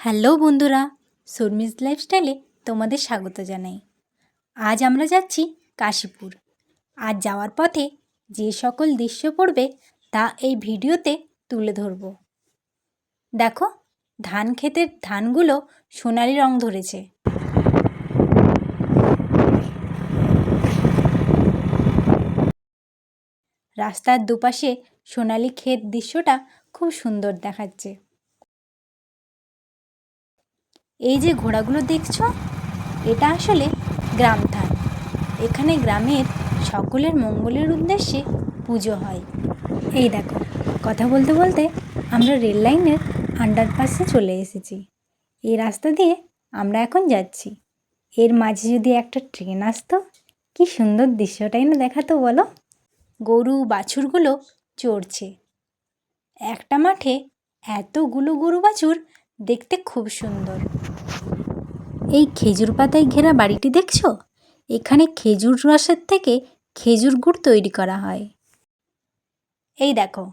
Hello বন্ধুরা, শর্মিজ লাইফস্টাইলে তোমাদের স্বাগত জানাই। আজ আমরা যাচ্ছি কাশীপুর। আজ যাওয়ার পথে যে সকল দৃশ্য পড়বে তা এই ভিডিওতে তুলে ধরব। দেখো, ধান ক্ষেতের ধানগুলো সোনালি রং ধরেছে। রাস্তার দুপাশে সোনালি ক্ষেত দৃশ্যটা খুব সুন্দর দেখাচ্ছে। এই যে ঘোড়াগুলো দেখছো, এটা আসলে গ্রাম ধান। এখানে গ্রামের সকলের মঙ্গলের উদ্দেশ্যে পুজো হয়। এই দেখো, কথা বলতে বলতে আমরা রেল লাইনের আন্ডারপাসে চলে এসেছি। এই রাস্তা দিয়ে আমরা এখন যাচ্ছি। এর মাঝে যদি একটা ট্রেন আসতো, কি সুন্দর দৃশ্যটাই না দেখাতো বলো। গরু বাছুরগুলো চড়ছে। একটা মাঠে এতগুলো গরু বাছুর দেখতে খুব সুন্দর। এই খেজুর পাতায় ঘেরা বাড়িটি দেখছো? এখানে খেজুর রসের থেকে খেজুর গুড় তৈরি করা হয়। এই দেখো,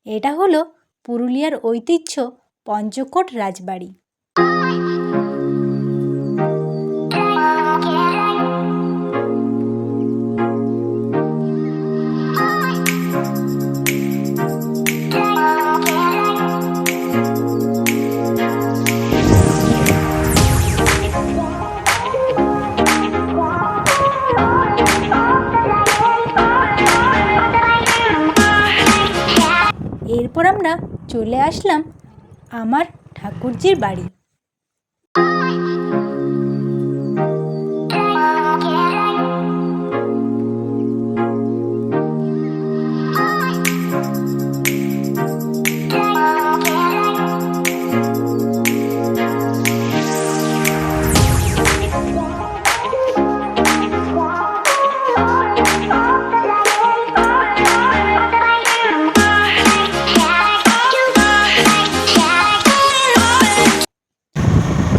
এটা হলো পুরুলিয়ার ঐতিহ্য পঞ্চকোট রাজবাড়ি। এরপর আমরা চলে আসলাম আমার ঠাকুরজির বাড়ি।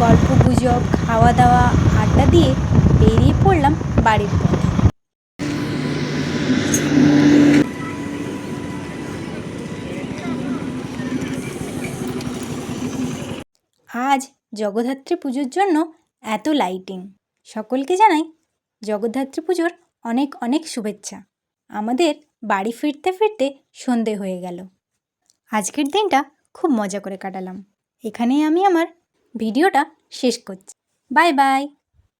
গল্প গুজব, খাওয়া দাওয়া, আড্ডা দিয়ে বেরিয়ে পড়লাম বাড়ির পথে। আজ জগদ্ধাত্রী পুজোর জন্য এত লাইটিং। সকলকে জানাই জগদ্ধাত্রী পুজোর অনেক অনেক শুভেচ্ছা। আমাদের বাড়ি ফিরতে ফিরতে সন্ধে হয়ে গেল। আজকের দিনটা খুব মজা করে কাটালাম। এখানেই আমি আমার ভিডিওটা শেষ করছি। Bye bye.